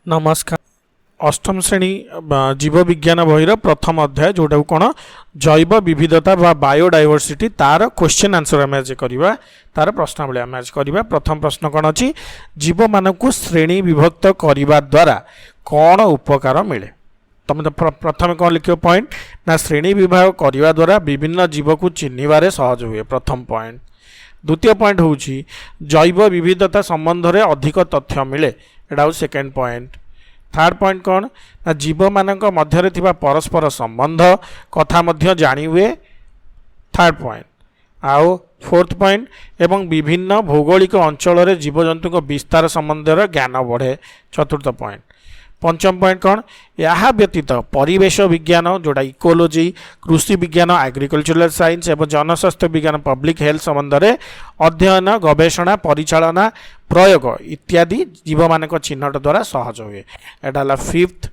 नमस्कार। अष्टम श्रेणी जीव विज्ञान बहिर प्रथम अध्याय जोटा कौन जैव विविधता बा बायोडाइवर्सिटी तार क्वेश्चन आंसर आम आज करवा तार प्रश्नावली आम आज करवा। प्रथम प्रश्न कौन अच्छी जीव मानक श्रेणी विभक्त करने द्वारा कौन उपकार मिले। तुम तो प्रथम कौन लिख पॉइंट ना श्रेणी विभाग करने द्वारा विभिन्न जीव को चिन्हबार सहज हुए प्रथम पॉइंट। द्वितीय पॉइंट हूँ जैव विविधता संबंध में अधिक तथ्य मिले एटा हूँ सेकेंड पॉइंट। थर्ड पॉइंट कौन ना जीव मानक मध्य थिबा परस्पर संबंध कथा मध्य जानी हुए थर्ड पॉइंट। आउ फोर्थ पॉइंट एवं विभिन्न भौगोलिक अंचल जीवजंतु विस्तार संबंध ज्ञान बढ़े चतुर्थ पॉइंट। पंचम पॉइंट कौन यह व्यतीत परिवेश विज्ञान जोड़ा इकोलोजी कृषि विज्ञान एग्रीकल्चरल साइंस एवं जनस्वास्थ्य विज्ञान पब्लिक हेल्थ संबंध में अध्ययन गवेषणा परिचालना प्रयोग इत्यादि जीव मानक चिन्हट द्वारा सहज हुए। एटा है फिफ्थ।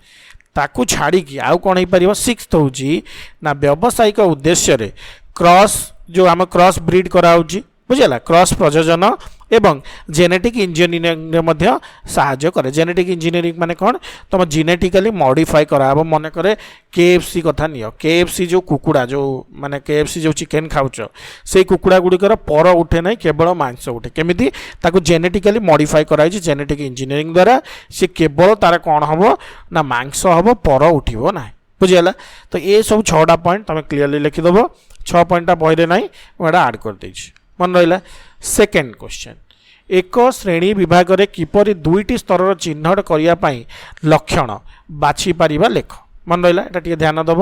ताकू छाड़ी आउ कौन हो पार सिक्स्थ हूँ ना व्यावसायिक उद्देश्य क्रॉस जो आम क्रॉस ब्रीड कराऊँगी बुझेगा क्रॉस प्रजनन एवं जेनेटिक इंजीनियरिंग साहाय्य करे। जेनेटिक इंजीनियरिंग माने कौन तुम जेनेटिकली मॉडिफाई करा मन करे केएफसी कथा नियो केएफसी जो कुकुड़ा जो माने केएफसी जो चिकेन खाऊच से कुकुड़ा गुड़िकर पर उठे ना केवल मांस उठे केमिति ताकू जेनेटिकली मॉडिफाई कराई जेनेटिक इंजीनियरिंग द्वारा सी केवल तार कौन हम ना मांस हम पर उठो ना बुझीगला। तो ये सब 6टा पॉइंट तुम क्लीयरली लिखिदेव 6 पॉइंटा बहरे ना मुझे आड कर देछि मन रहा। सेकेंड क्वेश्चन एक श्रेणी विभाग में किपरि दुईटी स्तर चिन्हट करने लक्षण बाछि पारिबा लेख मन रहा। এটা टिके ध्यान दब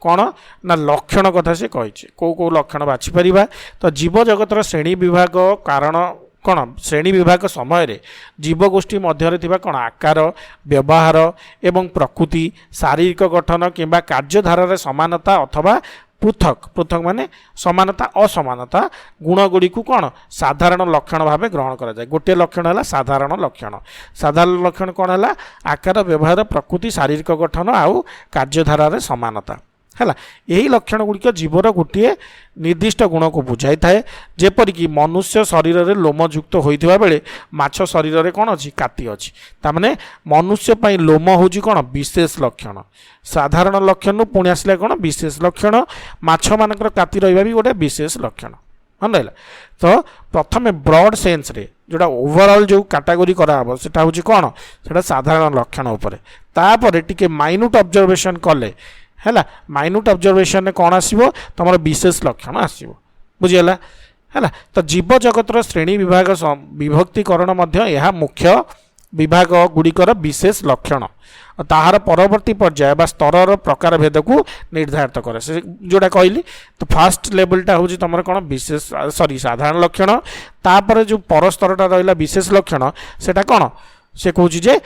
कौन ना लक्षण कथा से कही कौ कौ लक्षण बाछि पारिबा। तो जीव जगतर श्रेणी विभाग कारण कौन श्रेणी विभाग समय जीवगोष्ठी मध्य थिबा कौन आकार व्यवहार एवं प्रकृति शारीरिक गठन किंबा कार्यधारा समानता अथवा पृथक पृथक माने समानता असमानता गुणगुड़ी को कौन साधारण लक्षण भाव ग्रहण करा जाए। गोटे लक्षण है साधारण लक्षण। साधारण लक्षण कौन है आकार व्यवहार प्रकृति शारीरिक गठन आउ कार्यधारा समानता है। यही लक्षण गुड़िक जीवर गोटे निर्दिष्ट गुण को बुझाई थाए जेपरिक मनुष्य शरीर में लोमयुक्त होता बेले माछ शरीर में कौन अच्छी काती अच्छी ताने मनुष्य पर लोम हूँ कौन विशेष लक्षण साधारण लक्षण पुणी आसला कौन विशेष लक्षण माछ मानकर काती रहा भी गोटे विशेष लक्षण मन रहा। तो प्रथम ब्रॉड सेन्स रे जोटा ओवरऑल जो कैटेगरी कराब से हूँ कौन से साधारण लक्षण उपर तापर टिके माइन्यूट ऑब्जर्वेशन कले है माइन्यूट ऑब्जर्वेशन कौन आसो तुम विशेष लक्षण आसो बुझीगला है। तो जीव जगतर श्रेणी विभाग विभक्तिकरण यह मुख्य विभाग गुड़िकर विशेष लक्षण ताहार परवर्ती पर्याय बा स्तर प्रकार भेद को निर्धारित करे से जोड़ा कहली। तो फास्ट लेवलटा हूँ तुम कौन विशेष सॉरी साधारण लक्षण तापर जो पर स्तरटा रहा विशेष लक्षण सेटा कौन से कहूँ जे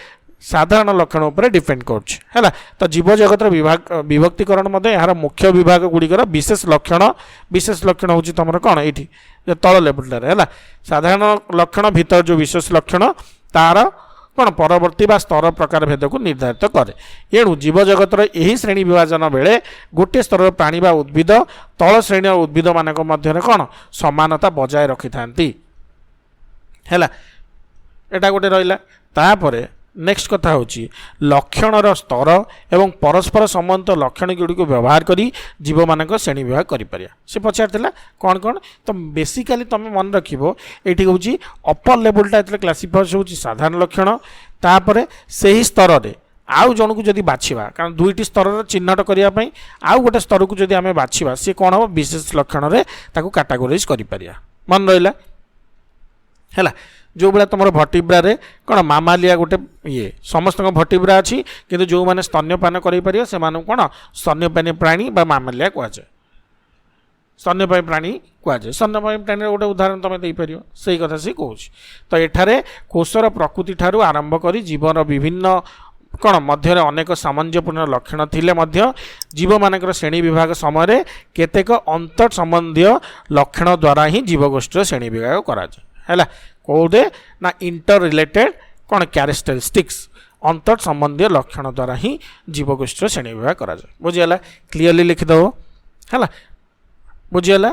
साधारण लक्षण उपर डिपेंड कर। तो जीव जगत विभाग विभक्तिकरण यार मुख्य विभाग गुड़िकर विशेष लक्षण हूँ तुम कौन ये तल लेवल है साधारण लक्षण भीतर जो विशेष लक्षण तार कौन परवर्ती बा स्तर प्रकार भेद को निर्धारित करे। एणु जीव जगतर यही श्रेणी विभाजन बेले गोटे स्तर प्राणी बा उद्भिद तल श्रेणी उद्भिद मानक मध्य कौन समानता बजाय रखि थांती है। एटा गोटे रहिला। तापरे नेक्स्ट कथा हूँ लक्षणर स्तर एवं परस्पर संबंध लक्षण गुड़ी व्यवहार करी जीव मानक श्रेणी विभाग कर से पचार कौन कौन। तो बेसिकाली तुम मन रख ये हूँ अपर लेवलटा क्लासीफाई हूँ साधारण लक्षण तापर से ही स्तर में आउ जन को जदि बाछिबा कारण दुईटी स्तर चिन्हट करने आउ गोटे स्तर को जदि आम बाछिबा सी कौन हम विशेष लक्षण में कैटेगोराइज कर मन रहा है। जो भाया तुम भटिब्रा रे कौन मामालिया गोटे ये समस्त भटिब्रा अच्छी किंतु जो मैंने स्तन्यपान कर कौन स्तन्यपानी प्राणी बा मामालिया कहुए स्तन्यपायी प्राणी कहुए स्तन्यपायी प्राणी गोटे उदाहरण तुम देपर से कथा सी कहूँ। तो एठारे कोषर प्रकृति ठारू आरंभ कर जीवन विभिन्न कौन मध्य अनेक सामंजपूर्ण लक्षण थिले मध्य जीव मानकर श्रेणी विभाग समय केतेक अंतर संबंधी लक्षण द्वारा ही जीवगोष्ठी श्रेणी विभाग कराए है कौदे ना इंटर रिलेटेड कौन कैरेक्टरिस्टिक्स अंतर संबंधी लक्षण द्वारा ही जीवगोष्ठी श्रेणी विभाग कराए बुझीगला। क्लीयरली लिखिदेव है बुझीगला।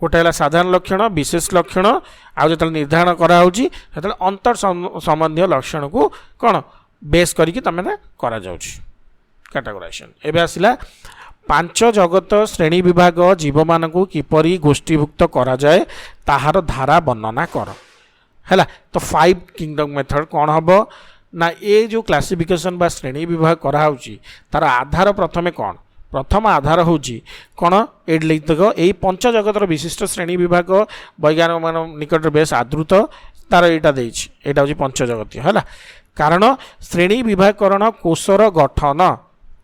गोटे है साधारण लक्षण विशेष लक्षण आउ जो निर्धारण कराऊँगी अंतर संबंधी लक्षण को कौन बेस करिकी तुम करा जाउछि कैटेगराइजेशन। एबे आसिला पांच जगत श्रेणी विभाग जीव मानकु किपरि गोष्ठीभुक्त करा जाए ताहार धारा वर्णना कर हैला। तो 5 किंगडम मेथड कौन हम ना ये जो क्लासिफिकेशन बा श्रेणी विभाग कराऊँगी तार आधार प्रथमे कौन प्रथम आधार होची कौन ये लिख यही पंच जगतर विशिष्ट श्रेणी विभाग वैज्ञानिक मान निकट बेस आदृत तार यहाँ हूँ पंच जगत है कारण श्रेणी विभागकरण कोषर गठन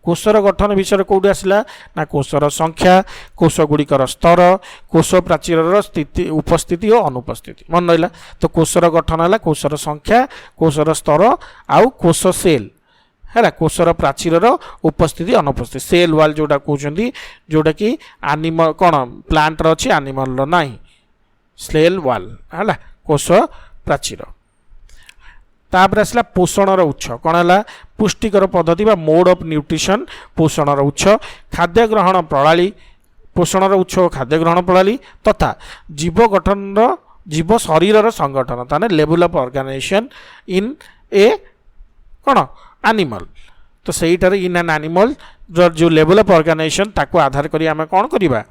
कोषर गठन विषय कौटी आसला ना कोषर संख्या कोष गुड़िकर स्तर कोष प्राचीर स्थिति उपस्थिति और अनुपस्थिति मन रहा। तो कोषर गठन है कोषर संख्या कोषर स्तर आउ कोष सेल है कोषर प्राचीर उपस्थिति अनुपस्थिति सेल वाल जोटा कहते जोटा कि आनिमल कौन प्लांट अच्छी आनिमल ना सेल वाल है कोष प्राचीर। तापर आसला पोषणर उत्स कौन है पुष्टिकर पद्धति बा मोड ऑफ न्यूट्रिशन पोषणर उत्स खाद्य ग्रहण प्रणाली पोषणर उत्स खाद्य ग्रहण प्रणाली तथा जीव गठन जीव शरीर संगठन ताने लेवल ऑफ ऑर्गेनाइजेशन इन ए कौन एनिमल। तो सहीटार इन एन एनिमल जो लेवल ऑफ ऑर्गेनाइजेशन ताको आधार करी आमे कौन करिबा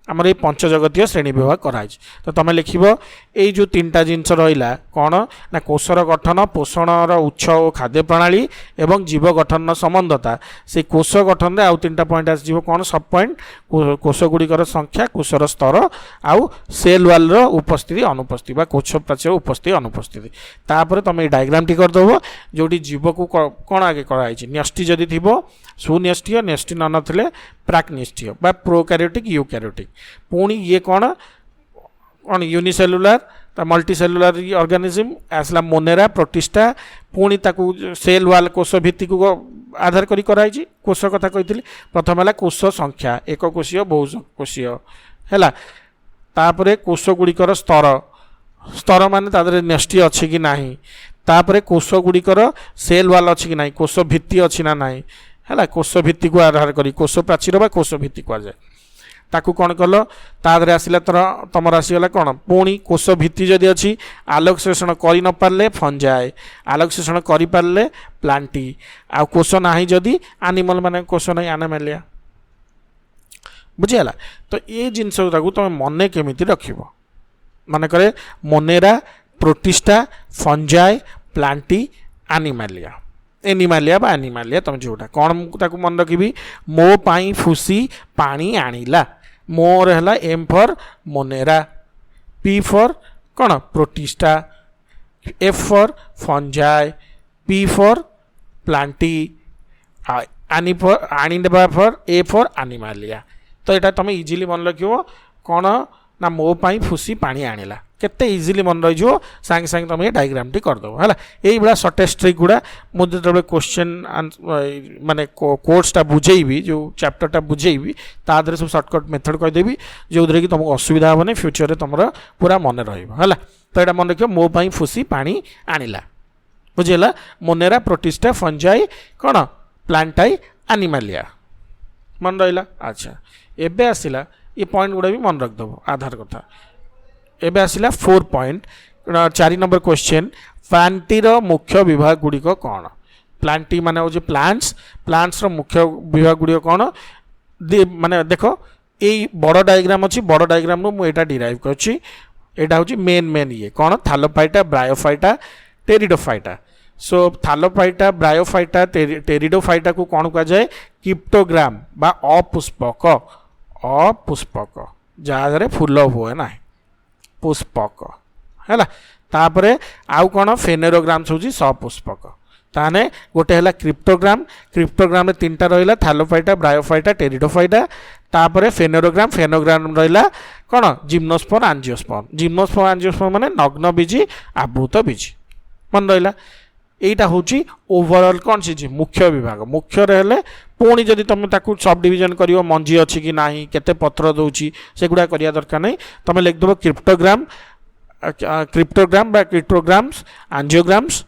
आमर ये पंचजगतीय श्रेणी विभाग कराई। तो तुम लिख ये जो 3टा जिनस रहा कौन ना कोषर गठन पोषणर उत्स और खाद्य प्रणाली एवं जीव गठन संबंधता से कोष गठन में आउ 3टा पॉइंट आसो कौन सब पॉइंट कोष गुड़िकर संख्या कोषर स्तर आउ सेल वाल उपस्थिति अनुपस्थिति कोष प्राचीर उपस्थिति अनुपस्थिति। तापर तुम ये डायग्राम टी करदेव जोटी जीव को कौन आगे कराई न्यष्टि जदि थी सुन्यष्टीय न्यष्टि न नथिले प्राक्निष्ठीय बा प्रोकैरियोटिक यूकैरियोटिक पुणी ये कौन कौन यूनिसेलुलर मल्टीसेलुलर ऑर्गेनिज्म आसला मोनेरा प्रोटिस्टा पुणी ताकू सेल वाल कोष भित्ति को आधार करी कराई कोष कथा कही प्रथम है कोष संख्या एक कोशीय बहु कोशीय है तापर कोष गुड़िकर स्तर स्तर मान तादरे न्यष्टि अच्छी कि ना तापर कोष गुड़िकर सेल वाल अच्छी कि ना कोष भित्ति अच्छी ना ना है कोष भित्ति को आधार करी कोष प्राचीर बा कोष भित्ति कहुए ताकू कौन कल तादरे आसला तुम आसीगला कौन पुणी कोष भित्ति जदि अच्छी आलोक शोषण कर न पारे फंजाए आलोक शोषण कर पारे प्लांटी आ कोष ना जदि एनिमल माने कोष ना एनिमलिया बुझीगला। तो ये जिनस तुम मन केमी रख मानक Monera protista fungi Plantae Animalia Animalia बा एनिमालिया तुम जोटा कौन ताकू मन रखी मो पाई फुसी पानी आनिला मोर है M for Monera P for कौन Protista F for Fungi P for Plantae आनी फॉर आनिबा फॉर ए फॉर एनिमालिया। तो यहाँ तुम इजिली मन रख कौन ना मो पाई फुसी पानी आनिला केते इजिली मन रही सांगे सांगे तुम ये डायग्राम टी करदेव है यही भाया सर्टेज ट्रिक गुड़ा मुझे जो क्वेश्चन माने कोर्सटा बुझेबी जो चैप्टरटा बुझेबी तादरे सब सर्टकट मेथड कहीदेवी जो कि तुमको असुविधा हेनी फ्यूचर में तुम पूरा मन रहा। तो यहाँ मन रख मो पाई फुसी पानी आनिला बुझेगा मोनेरा प्रोटिस्टा फंजाई कौन प्लांटाई एनिमालिया मन रहा। अच्छा एबे आसला ये पॉइंट गुड़ा भी मन रखदेव आधार कथा। एबे आसला 4 पॉइंट 4 नंबर क्वेश्चन प्लांटीर मुख्य विभाग गुड़िक कौन प्लांटी माने हो प्लांट्स मुख्य विभाग गुड़िक कौन माने देख ये बड़ डायग्राम अच्छी बड़ डायग्राम मुझे डिराइव करटा हूँ मेन ये कौन थालोफाइटा ब्रायोफाइटा टेरिडोफाइटा। सो थालोफाइटा ब्रायोफाइटा टेरिडोफाइटा को कौन कहुए क्रिप्टोग्राम बा अपुष्पक जहाँ फूल हुए ना पुष्पक है तापर आउ कौन फेनेरोग्राम्स हूँ सपुष्पक ताने गोटे है क्रिप्टोग्राम क्रिप्टोग्राम 3टा रहा थालोफाइटा ब्रायोफाइटा टेरिडोफाइटा तापर फेनोग्राम रहा कौन जिम्नोस्पर्म एंजियोस्पर्म माने नग्न बीजी आवृत बीजी मन रहा। यहीटा हूँ ओवरऑल कौन सी मुख्य विभाग मुख्य रहे पुणी जदि तुम ताकू सब डिविजन कर मंजी अच्छी कि ना केते पत्र दूची से गुड़ा करिया दरकार नहीं तुम लिखदेव क्रिप्टोग्राम क्रिप्टोग्राम्स एंजियोग्राम्स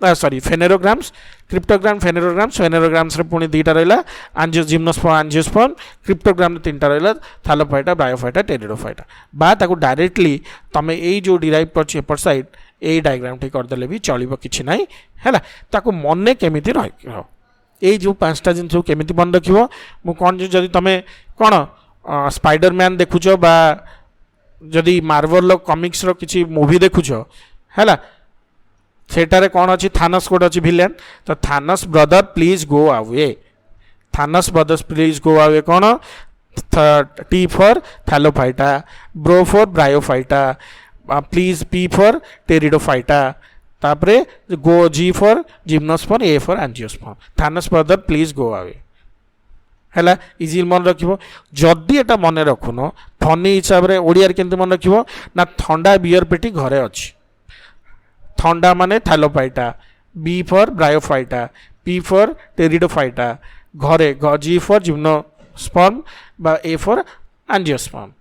सॉरी फेनेरोग्राम्स फेनेरोग्राम्स पुणी 2टा रहा जिम्नोस्पर्म क्रिप्टोग्राम 3टा रहा थालोफाइटा ब्रायोफाइटा टेरिडोफाइटा बा ताकू डायरेक्टली तुम यही जो डिराइव कर साइड यही डायग्राम टी करदेले भी चलो कि ना है ताको मन केमिति रह ये जो 5टा जिन सब केमिति मन रख कौन जदि तुम कौन स्पाइडरमैन देखुच बा जदि मार्वल कमिक्स रो किसी मूवी देखुच है सेटारे कौन अच्छी थानस कोड अच्छी विलेन तो Thanos brother please go away Thanos brothers please go away कौन T for thallophyta bro for bryophyta please P for pteridophyta तापरे go G for gymnosperm A for angiosperm Thanos brother please go away है easy मन रख जदि एटा मन रखुन funny हिसाब से ओडिया केमती मन रख ना ठंडा बियर पेटी घरे अच्छी ठंडा माने thallophyta B for bryophyta P for pteridophyta घरे जी फॉर जिम्नोस्पर्म बा ए फॉर एंजियोस्पर्म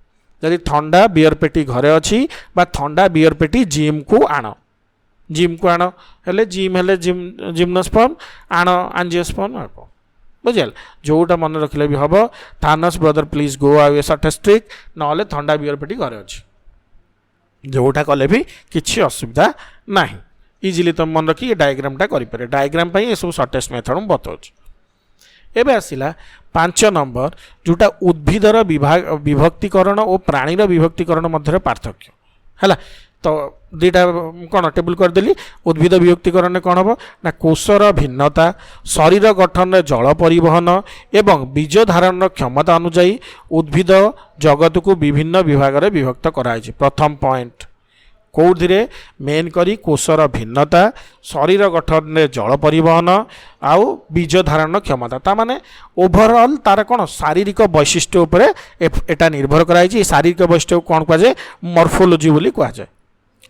जदि ठंडा बियर पेटी घरे अच्छी बा ठंडा बियर पेटी जिम को आण हेले जिम हेले जिम्नोस्पर्म आण एंजियोस्पर्म बुझल जोटा मन रखिले भी हम Thanos brother please go away सटेस्ट्रिक ना ठंडा बियर पेटी घरे अच्छी जोटा कले भी किसी असुविधा ना इजिली तुम मन रखी डायग्रामटा करें डायग्राम ये सब सर्टेस्ट मेथड मुझे बताऊँ एवं आसला 5 नंबर जोटा उद्भिदर विभक्तिकरण और प्राणीर विभक्तिकरण मध्य पार्थक्य है तो दुईटा कौन टेबुल करदेली उद्भिद विभक्तिकरण कौन हम ना कोषर भिन्नता शरीर गठन में जल परिवहन एवं बीज धारण क्षमता अनुजाई उद्भिद जगत को विभिन्न विभाग में विभक्त कराई प्रथम पॉइंट कौथिरे मेन करी कोषर भिन्नता शरीर गठन में जल परिवहन आउ बीज धारण क्षमता ता माने ओभरऑल तार कौन शारीरिक वैशिष्ट्य उपर एटा निर्भर कराई शारीरिक वैशिष्ट्य कौन कहुए मॉर्फोलॉजी बोली कहुए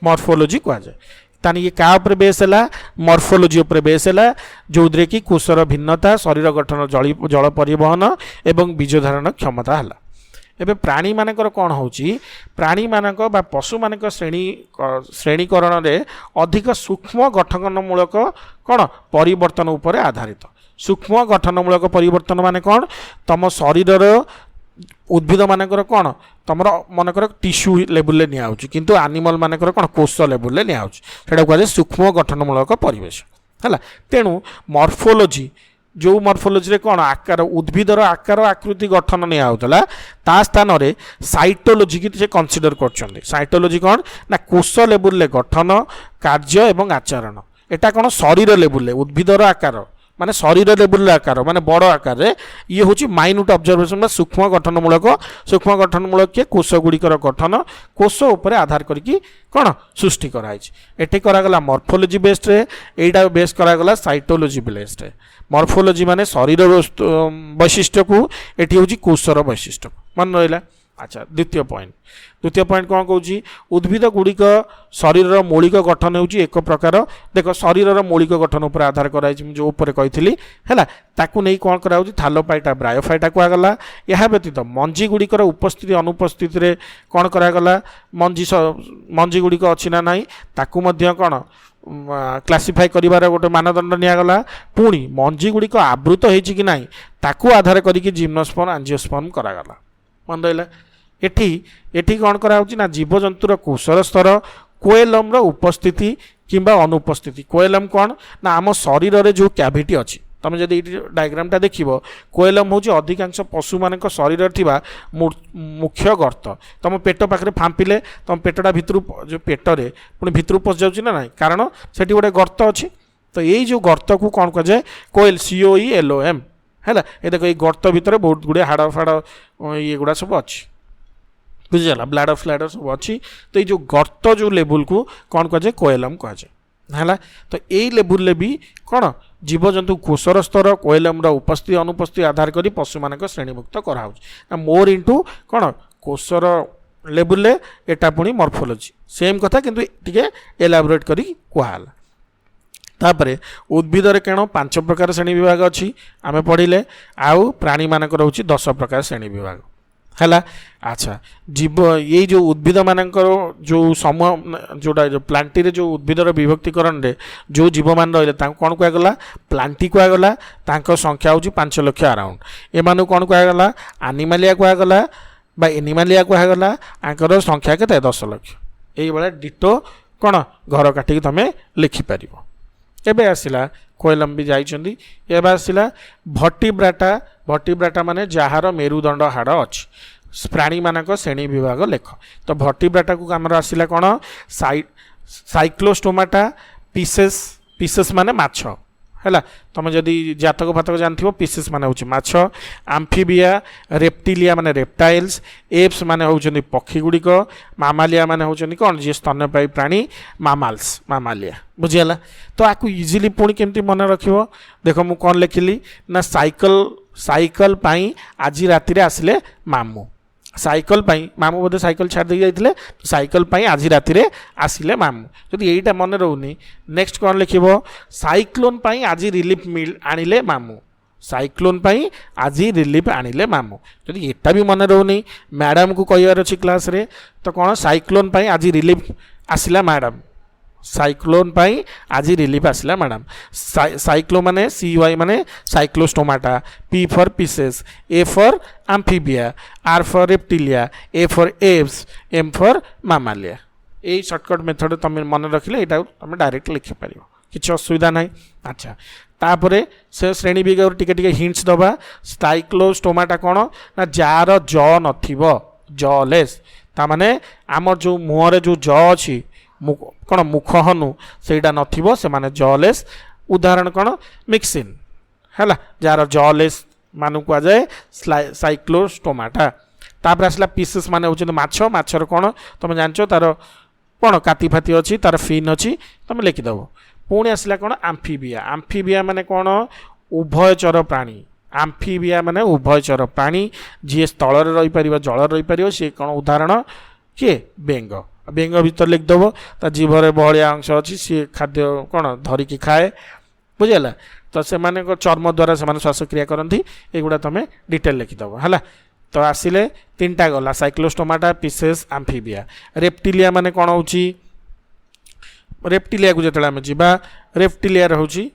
मॉर्फोलॉजी कहुए तानी ये क्या उपर बेस है मॉर्फोलॉजी उपर बेस है जो कि कोषर भिन्नता शरीर गठन जल परिवहन एवं बीज धारण क्षमता है एबे प्राणी मानकर कौन होची प्राणी मानक बा पशु मानक श्रेणीकरण रे अधिक सूक्ष्म गठनमूलक कौन परिवर्तन उपर आधारित सूक्ष्म गठनमूलक परिवर्तन माने कौन तम शरीर उद्भिद मानकर कौन तुम मनकर टिश्यू लेवल निया किंतु एनिमल मानकर कौन कोष लेवल निया कहुए सूक्ष्म गठनमूलक परिवेश है तेणु मॉर्फोलॉजी जो मॉर्फोलॉजी रे कौन आकार उद्भिदर आकार आकृति गठन निया ता स्थान रे साइटोलॉजी की से कंसीडर कर साइटोलॉजी कौन ना कोष लेवल गठन कार्य एवं आचरण एटा कौन शरीर लेवल उद्भिदर आकार माने शरीर लेवल आकार माने बड़ आकार रे ये हूँ माइन्यूट ऑब्जर्वेशन सूक्ष्म गठनमूलक के कोष गुड़िकर गठन कोष उपर आधार करके कौन सृष्टि कराई एटे करागला मॉर्फोलॉजी बेस्ड रे एटा बेस करागला साइटोलॉजी बेस्ड रे मॉर्फोलॉजी माने शरीर वैशिष्ट्य को एटी हूँ कोषर वैशिष्ट्य मन रहा अच्छा द्वितीय पॉइंट कौन कहूँ उद्भिद गुड़िक शरीर मौलिक गठन हो एक प्रकार देख शरीर मौलिक गठन उपर आधार कराई जो ऊपर कही है ताकू नहीं कौन करा थालोफाइटा ब्रायोफाइटा कहगला यह व्यतीत मंजी गुड़िकर उपस्थिति अनुपस्थिति रे कौन करागला मंजी गुड़िक अच्छी ना नाई ताकू मध्य कौन क्लासीफाई करिवार गोटे मानदंड निगला पुणी मंजी गुड़िक आवृत होती कि नाई ताकू आधार करिक जिम्नोस्पर्म एंजियोस्पर्म करागला मन रहा एठी कौन करा ना जीवजंतुर कोषर स्तर कोएलम उपस्थिति किंबा अनुपस्थिति कोएलम कौन ना आम शरीर रे जो कैविटी अच्छी तुम जब डायग्रामटा देख कोएलम हूँ अधिकांश पशु मान शरीर थिबा मुख्य गर्त तुम पेट पाखे फांपिले तुम पेटटा भितर जो पेटरे पुणी भितर पशि जाऊँ ना कारण से गोटे गर्त अच्छी तो यही जो गर्त को कौन कहुए कोएल COELOM है ये देख ये गर्त भितर बहुत गुड़े हाड़ फाड़ ये गुड़ा सब अच्छी बुझीगला ब्लाडर फ्लाडर सब अच्छी तो ये जो गर्त जो लेवल को कौन कहुए कोएलम कहुए है तो यही लेवल भी कौन जीवजंतु कोषर स्तर कोएलम उपस्थिति अनुपस्थिति आधार कर पशु मान श्रेणीभुक्त कराऊँ मोर इंटू कौन कोषर लेवल एटा पुणी मॉर्फोलॉजी सेम कथा किंतु टिके एलाबोरेट करी कहला तापरे उद्भिद कण 5 प्रकार श्रेणी विभाग अच्छी आमे पढ़िले आउ प्राणी मानक रोची 10 प्रकार श्रेणी विभाग है अच्छा जीव ये जो उद्भिद मानकर जो समूह जोटा जो प्लांटी रे जो उद्भिदर विभक्तिकरण रे जो जीव मान रहिले कौन कहगला प्लांटी कहगला संख्या हूँ 5 लाख अराउंड एमानु कौन कहगला एनिमालिया कहगला बा एनिमालिया कहगला आंकर संख्या के 10 लाख यही भाया डिटो कौन घर काटिक तुम लिखिपर एबे आसिला कोएलम्बी जाइछन्ती एबे आसिला भट्टिब्राटा भट्टिब्राटा माने जहार मेरुदंड हाड़ अछि प्राणी मानक श्रेणी विभाग लेख तो भट्टिब्राटा को आमर आसिला कौन साइक्लोस्टोमाटा पीसेस पीसेस माने माछ है तुम जदि जातक फातक जानथिबो पीसेस माने होछि माछ आम्फिबिया रेप्टिलिया माने रेप्टाइल्स एप्स माने होउछन्ती पक्षी गुड़िक मामालिया माने होउछन्ती कोन जे स्तन्यपायी प्राणी मामाल्स मामालिया बुझियला तो आकु इजीली पुणी केमती मन रखिबो देखो मु कोन लिखिली ना साइकल पाई आज राति रे आसिले मामू साइकल पाई मामू बोधे साइकल छाड़ दे जाइथिले साइकल पाई आज राति रे आसिले मामू जदि एइटा मन रहउनी नेक्स्ट कोन लिखिबो साइक्लोन पाई आज रिलीफ मिल आनिले मामू साइक्लोन पाई आज रिलीफ आनिले मामू जदि एटा भी मन रहउनी मैडम को कहिवार अछि क्लास रे तो कोन साइक्लोन पाई आज रिलीफ आसिला मैडम साइक्लोन पाई आज रिलीफ आसिला मैडम साइक्लो माने CY माने cyclostomata P for pisces A for amphibia R for reptilia A for aves M for mammalia यही शॉर्टकट मेथड तुम मन रखिले एटा तुम डायरेक्ट लिखि पारिबो किछ असुविधा नाही अच्छा तापरे से श्रेणी विभाग टिके टिके हिंट्स दबा साइक्लोस्टोमाटा कोन ना जार ज नथिबो जलेस ता माने हमर जो मुहर जो ज अछि कौन मुख हनु सेटा नथिबो से माने जलेस उदाहरण कौन मिक्सिन है जार जलेस मानु कह जाए साइक्लोस्टोमाटा तापर आसला पीसेस माने होचन माछ माछर कौन तुम जानचो तार कौन काती फाती अच्छी तार फिन अच्छी तुम लिखिदेव पुणी आसला कौन आम्फिबिया आम्फिबिया माने कौन उभयचर प्राणी आम्फिबिया माने उभयचर प्राणी जी स्थल रही पार जल रही पार सी कौन उदाहरण किए बेंग बेंग भीतर लिखिदेव ता जीभर बहलिया अंश अच्छी सी खाद्य कौन धरिकी खाए बुझेगा तो से चर्म द्वारा से श्वासक्रिया करती एगुड़ा तुम डिटेल लिखिदेव है तो आसिले तीनटा गला साइक्लोस्टोमाटा पीसेस आम्फिबिया रेप्टिलिया माने कौन हो रेप्टिलिया को जो आम जा रेप्टिलिया रोचे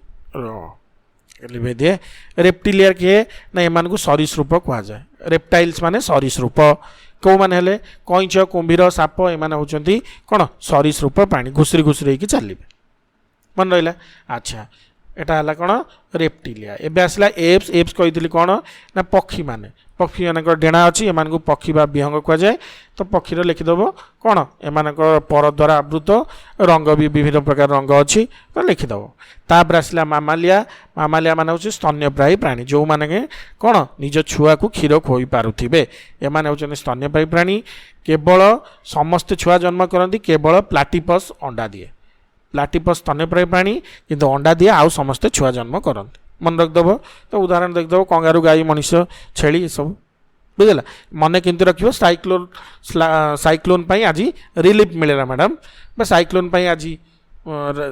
दिए रेप्टिलिया किए ना एम को सरीसृप कह जाए रेप्टाइल्स माने सरीसृप कौ मैंने हेले कईच कुंभीर साप एमाने होचंती कौन सरीसृप प्राणी घुसरी घुसरी चलिए मन रहा अच्छा एटा हला कौन रेप्टिलिया एबे आसला एप्स एप्स कही कौन ना पक्षी माने पक्षी मान डेणा अच्छी एम को पक्षी बा विहंग कह जाए तो पक्षीर लिखिदेव कौन एम पर द्वारा आवृत रंग भी विभिन्न प्रकार रंग अच्छी तो लिखिदेव तापर आसला मामालिया मामालिया मान हूँ स्तन्यप्रायी प्राणी जो मैंने कौन निज छुआ को क्षीर खोई पारुथिबे एमाने होचन स्तन्यप्रायी प्राणी केवल समस्ते छुआ जन्म करती केवल प्लाटिपस अंडा दिए प्लाटिपस स्तन्यप्रायी प्राणी किंतु अंडा दिए आउ समस्ते छुआ जन्म करते मन रखिदेव तो उदाहरण देखिदेव कंगारू गाई मनीष छेली ये सब बुझेगा मन केमती रखियो साइक्लोन पाई आज रिलीफ मिलेगा मैडम साइक्लोन पाई आज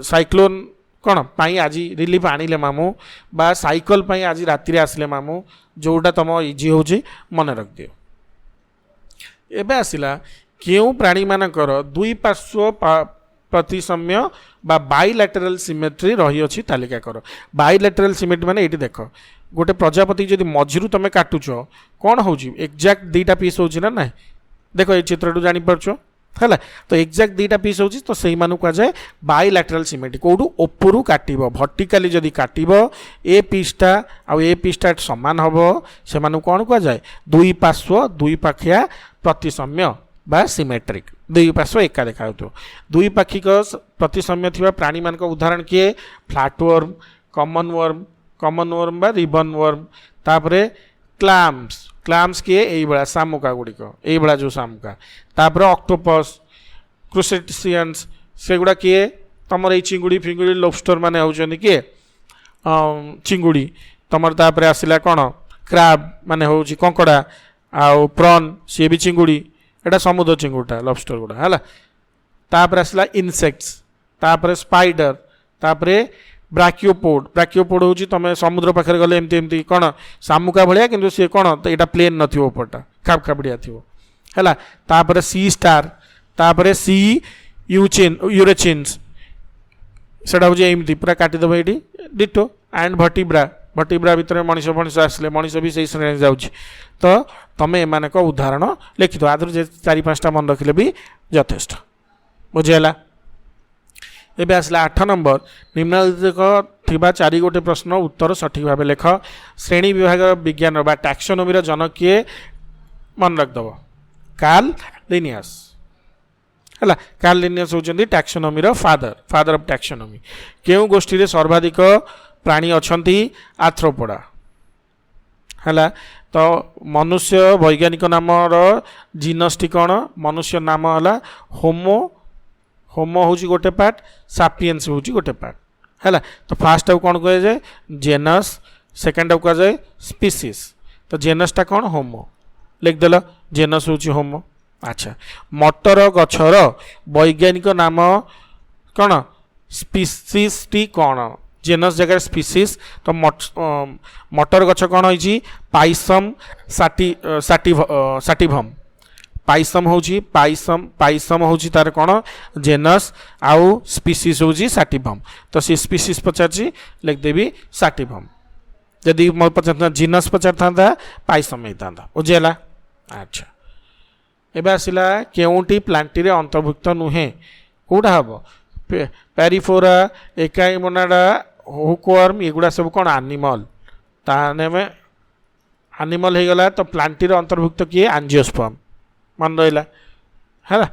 साइक्लोन कौन पाई आज रिलीफ आनिले मामू बा साइकल पाई आज राति आसिले मामू जोटा तुम इजी हो मन रख दियो एबे आसिला केउ प्राणी मानकर दुई पार्श्व प्रतिसम्य बा बाइलैटरल सिमेट्री रही अछि तालिका कर बाइलैटरल सिमेट्री माने एटी देख गोटे प्रजापति जदि मझिरु तुम काटुच कौन हो एक्जाक्ट दीटा पीस हो ना देख ये चित्र जानी पारछो है तो एक्जाक्ट दीटा पीस हो तो से कह जाए बाइलैटरल सिमेट्री कौटू ओपरू काटिबो वर्टिकली जदि काटिबो ए पीसटा आ ए पीसटा समान हबो से कौन कह जाए दुई पार्श्व दुई पाखिया प्रतिसम्य बा सिमेट्रिक दुई पार्श्व एका देखा दुई पाखिक प्रतिसम्य थिबा प्राणी मान उदाहरण किए फ्लैटवर्म कॉमन वर्म बा रिबन वर्म तापरे क्लाम्स किए यही भाया शामुका गुड़िक यही भाया जो शामुका तापरे ऑक्टोपस क्रुसेटिसियंस से गुड़ा किए तुम ये चिंगुड़ी फिंगुड़ी लोबस्टर माने होचंदी किए चिंगुड़ी तुम तापरे आसिला कौन क्राब माने होची कंकड़ा आउ प्रॉन सी भी चिंगुड़ी एटा समुद्र चिंगुड़ा लॉबस्टर गुड़ा है तापर आसला इनसेक्ट्स तापर स्पाइडर तापरे ब्राकियोपोड होची तुम समुद्र पाखे गले एमती एमती कौन शामुका भाया कि सी कौन तो यहाँ प्लेन नथिबो उपरटा खापखापड़िया थिबो है तापर सी स्टार तापर सी यूरेचिन्स सेटा हूँ एमती पूरा काटिदेव ये डिटो एंड भटिब्रा भितर मनीष फणीष आसले मनीष भी से श्रेणी जाऊँगी तो तुम एम उदाहरण लिखिद आदर 4-5टा मन रखिले भी यथेष्ट बुझेगा एबे आसला 8 नंबर निम्नलिखित थिबा 4 गोटे प्रश्न उत्तर सठिक भाव लेख श्रेणी विभाग विज्ञान बा टैक्सोनॉमी जनक किए मन रखिदेव कार्ल लिनियस है कार्ल लिनियस होचंदी टैक्सोनॉमी फादर ऑफ टैक्सोनॉमी केउ गोष्ठी रे सर्वाधिक प्राणी अछंती आर्थ्रोपोडा है तो मनुष्य वैज्ञानिक नाम जीनसटी कौन मनुष्य नाम है होमो होमो हूँ गोटे पार्ट सापियंस हूँ गोटे पार्ट है तो फास्ट टाइम कौन कह जाए जेनस सेकेंड टाइम कह जाए स्पीसीज तो जेनसटा कौन होमो लिखदेल जेनस हूँ होमो अच्छा मटर गछर वैज्ञानिक नाम कौन स्पीसीज टी कौन जेनस जगह स्पीसीज तो मटर गछ कौन होइछि पाइसम साटिभम पाइसम होउछि पाइसम होउछि तार कौन जेनस आउ स्पीसीज होउछि साटिभम तो सी स्पीसीज पचारछि लिख देबी साटिभम यदि मो पचार जीनस पचार था पाइसम होता बुझेला अच्छा एबे आसिला केउंटी प्लांटी रे अंतर्भुक्त नुहे कोडा हबो पेरिफोरा एकाइमोनाडा हुकवर्म एगुड़ा सब कौन आनिमल ताने में आनिमल हो गला तो प्लांटी रे अंतर्भुक्त किए एंजियोस्पर्म मन रहा है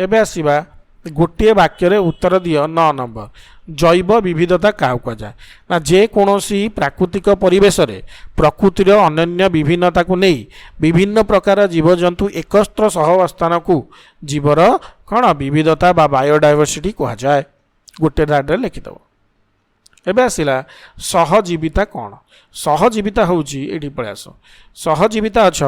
एबे आसीबा गोटे वाक्य रे उत्तर दियो 9 नंबर जैव विविधता क्या कहुए ना जेकोसी प्राकृतिक परिवेश रे प्रकृतिर अनन्य विभिन्नता को नहीं विभिन्न प्रकार जीवजंतु एकत्र सहवस्थान को जीवर कौन विविधता बा बायोडायवर्सिटी कहुए गोटे राड्रे लिखिदेव एबे आसिला सहजीविता कौन सहजीविता होउची एठी प्रयास सहजीविता अछ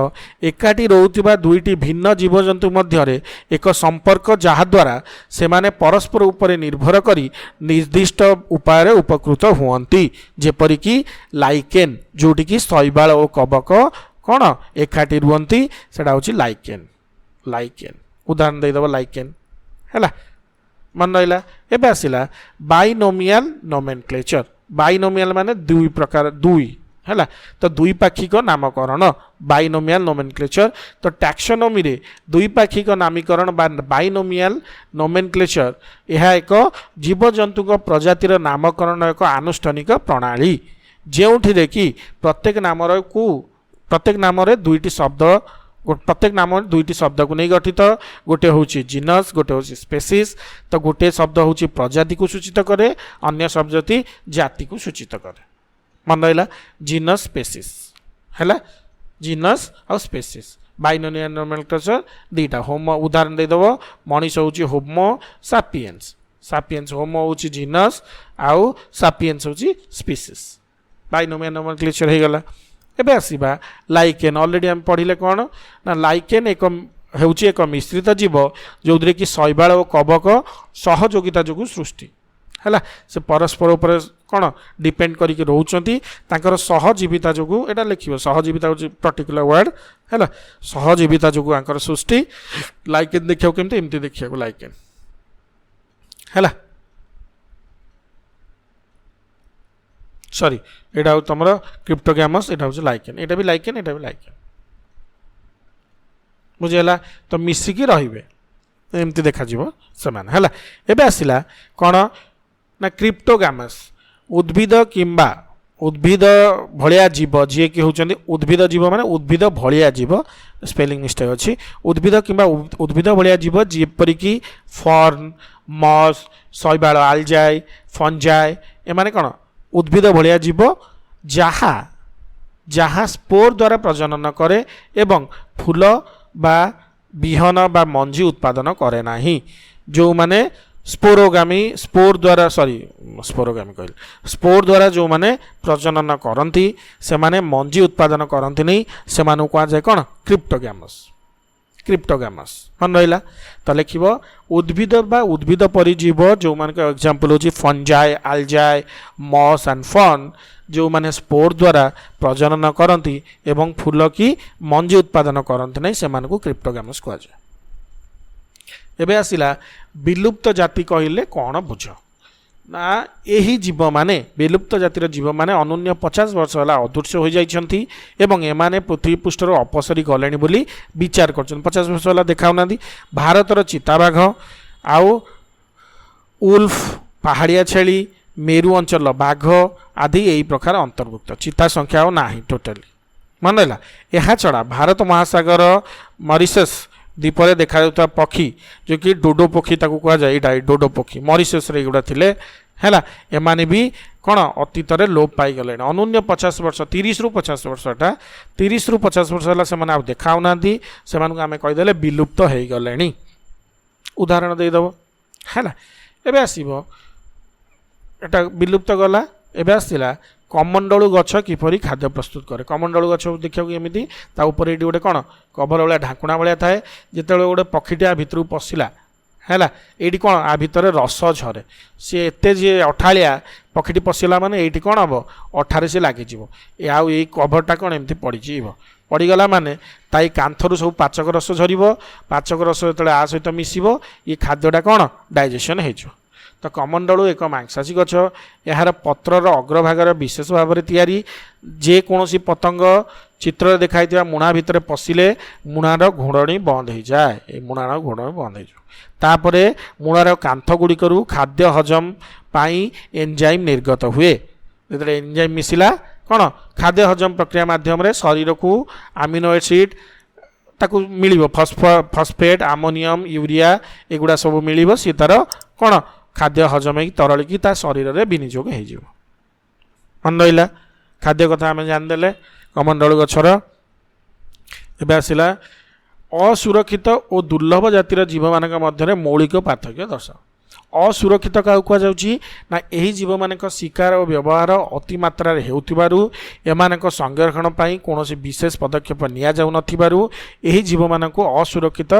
एकाठी रोउतिबा दुईटी भिन्न जीवजंतु मध्यरे एक संपर्क जहा द्वारा से माने परस्पर उपरे निर्भर करी निर्दिष्ट उपाय उपकृत हुअंती जेपरि कि लाइकेन जोटी कि शैवाल और कवक कौन एकाठी रुहंती सेटा होउची लाइकेन लाइकेन उदाहरण देदब लाइकेन हैला मन रहा एबे आसिला बाइनोमियल नोमेनक्लेचर बाइनोमियल माने दुई प्रकार दुई है तो द्विपाक्षिक नामकरण बाइनोमियल नोमेनक्लेचर तो टैक्सोनॉमी रे द्विपाक्षिक नामीकरण बाइनोमियल नोमेनक्लेचर यह एक जीवजंतु प्रजातिर नामकरण एक आनुष्ठानिक प्रणाली जोठिरे कि प्रत्येक नाम दुईटी शब्द प्रत्येक नाम दुईटी शब्द को नहीं गठित गोटे हूँ जीनस गोटे हूँ स्पेसीज तो गोटे शब्द हूँ प्रजाति को सूचित करे अन्य शब्द जाति को सूचित करे मन रहा जीनस स्पेसीज है जीनस और स्पेसीज बाइनोमियल नोमेनक्लेचर दीटा होमो उदाहरण देदेव मनीष हूँ होमो सापियंस सापियंस होमो हूँ जीनस आउ सापियंस हूँ स्पेसीज बाइनोमियल नोमेनक्लेचर हो गला एबे आसीबा लाइकेन ऑलरेडी हम पढ़िले कौन ना लाइकेन एक हेउची एक मिश्रित जीव जो कि शैवाल और कवक सहयोगिता जो सृष्टि है से परस्पर उपर कौन डिपेंड करके रोचंती तांकर सहजीविता जो एटा लिखिबो सहजीविता हूँ पर्टिकुलर वर्ड है सहजीविता जो आंकर सृष्टि लाइकेन देखियो केमती एमती देखियो लाइकेन है सॉरी एटा हूँ तुम क्रिप्टोगैमस एटा हूँ लाइकेन एटा भी लाइकेन एटा भी लाइकेन बुझेला तो मिसिकी रहिबे एमती देखा जीवो समान है एबे आसिला कौन ना क्रिप्टोगैमस उद्भिद किंबा उद्भिद भलिया जीव जी कि होचंदी उद्भिद जीव माने उद्भिद भलिया जीव स्पेलिंग मिस्टेक अच्छी उद्भिद किंबा उद्भिद भलिया जीव जेपरि कि फर्न मस शैवाल आलजाए फंजाए एमाने कौन उद्भिद भलिया जीव जहा जहा स्पोर द्वारा प्रजनन करे एवं फूल बा बिहन बा मंजी उत्पादन करे नाही जो माने स्पोरोगामी स्पोर द्वारा सॉरी स्पोरोगामी कहल स्पोर द्वारा जो माने प्रजनन करती से माने मंजी उत्पादन करती नहीं से मानु कहा जाए कौन क्रिप्टोगैमस क्रिप्टोगैमस मन रहा तो लिख उद्भिद बा उद्भिद परिजीव जो मान एग्जांपल हो फंजाए आलजाए मस एंड फन जो माने स्पोर द्वारा प्रजनन करती एवं फूल की मंजी उत्पादन करती नहीं से मानू क्रिप्टोगैमस कह जाए एबे आसिला विलुप्त जाति कहले कौन बुझ ना यही जीव माने विलुप्त जातिर जीव माने अनुन्य 50 वर्ष है अदृश्य हो जाइछंती एवं एमाने पृथ्वी पृष्ठर अपसरी गले बोली विचार कर 50 वर्ष है देखा भारतर चिताबाघ आउ उल्फ पहाड़िया छेली मेरु अंचल बाघ आदि यही प्रकार अंतर्भुक्त चिता संख्या और ना टोटाली मन रहा। यह छड़ा भारत महासागर मॉरिशस द्वीप में देखा पक्षी जो कि डोडो पक्षी कह जाए डोडो पक्षी मॉरिशस रे गुड़ा थिले हैला एमाने भी कौन अतीत लोप पाई गले अनून्य 50 वर्ष 30 रु 50 वर्षटा 30 रु 50 वर्ष है से देखा से आम कहीदे विलुप्त हो गले। उदाहरण देदेव है एबे आसीबो एटा विलुप्त गला एबे आसला कमंडलू गछ किपरि खाद्य प्रस्तुत करे। कमंडलू गछ देखा एमती ऊपर ये गोटे कौन कभर भाया ढाकुणा भाया थाए जिते गोटे पक्षीटा भितर पशिला है ये कौन आ भितर रस झरे सी एत जी अठाड़िया पक्षी पशिला माने ये कौन हम अठारे सी लगे आउ ये कभरटा कौन एमती पड़जी पड़गला माने ताई कांथरू सब पाचक रस झर पाचक रस जो आ सहित मिसब ये खाद्यटा कौन डाइजेशन हो। तो कमंडलू एक मांसाशी गछ यार पत्रर अग्रभागर विशेष भाव में तैयारी जेकोसी पतंग चित्र देखाई मुणा भितर पशिले मुणार घोड़णी बंद हो जाए मुणार घोड़णी बंद हो तापर मुणार कांथ गुड़िकरू खाद्य हजम पाई एंजाइम निर्गत हुए जो एंजाइम मिसिला कौन खाद्य हजम प्रक्रिया माध्यम शरीर को आमिनो एसिड ताकू मिल फस्फेट आमोनियम यूरिया एगुड़ा सब मिल सी तार कौन खाद्य हजम हो तरल ता शरीर में विनियोग हो मन रहा। खाद्य कथा आम जानीदे कमंडलू गछर एबे आसिला असुरक्षित और दुर्लभ जातिर जीव मान मध्य मौलिक पार्थक्य दर्शाओ। असुरक्षित क्या कहुच्छी ना यही जीव मान शिकार और व्यवहार अतिमात्रा होतिबारु एमानक संरक्षण पाई कौनसी विशेष पदक्षेप निया जाउ नथिबारु यही जीव मान असुरक्षित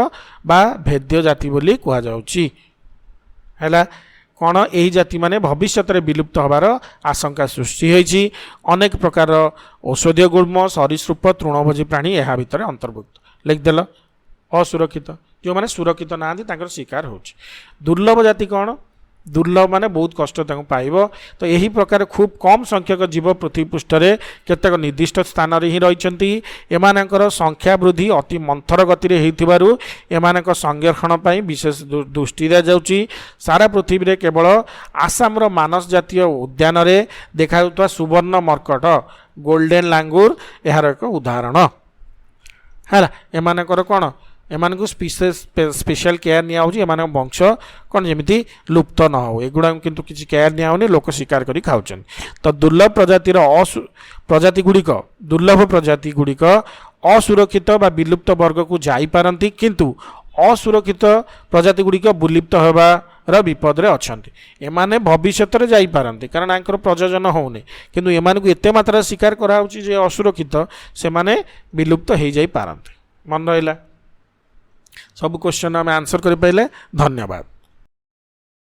बा भेद्य जाति बोली कहा जाउची हैला कौन यही जाति माने भविष्य में विलुप्त होबार आशंका सृष्टि होइछि। अनेक प्रकार औषधीय गुल्म सरीसृप तृणभोजी प्राणी यह भितर अंतर्भुक्त लिखदेल। असुरक्षित जो मैंने सुरक्षित ना शिकार हो। दुर्लभ जाति कौन दुर्लभ माने बहुत कष्ट पाइब। तो यही प्रकार खूब कम संख्यक जीव पृथ्वी पृष्ठ में केतेक निर्दिष्ट स्थान ही रही एमानकर संख्या वृद्धि अति मंथर गति होइथिबारु एमानक संरक्षण पाई विशेष दृष्टि दिया जाउची। सारा पृथ्वी रे केवल आसाम मानस जातीय उद्यान रे देखा सुवर्ण मर्कट गोल्डन लांगुर यार एक उदाहरण है। एमानकर कौन एमान को स्पेशल केयर निया वंश कौन जमी लुप्त न हो एगुड़ा किंतु किसी केयर निया लोक शिकार करी खाउछन। तो दुर्लभ प्रजातिर प्रजाति गुड़िक दुर्लभ प्रजाति गुड़िक असुरक्षित बा विलुप्त वर्ग को जाई पारंती किंतु असुरक्षित प्रजाति गुड़िक विलुप्त होबार विपद रे अछंती। एमाने भविष्य रे जाई पारंती कारण आंकर प्रजनन होने किंतु एमान को एते मात्रा शिकार करा होची जे असुरक्षित से माने विलुप्त हो जाई पारंती। मन रहिला सब क्वेश्चन आम आंसर कर पाइले। धन्यवाद।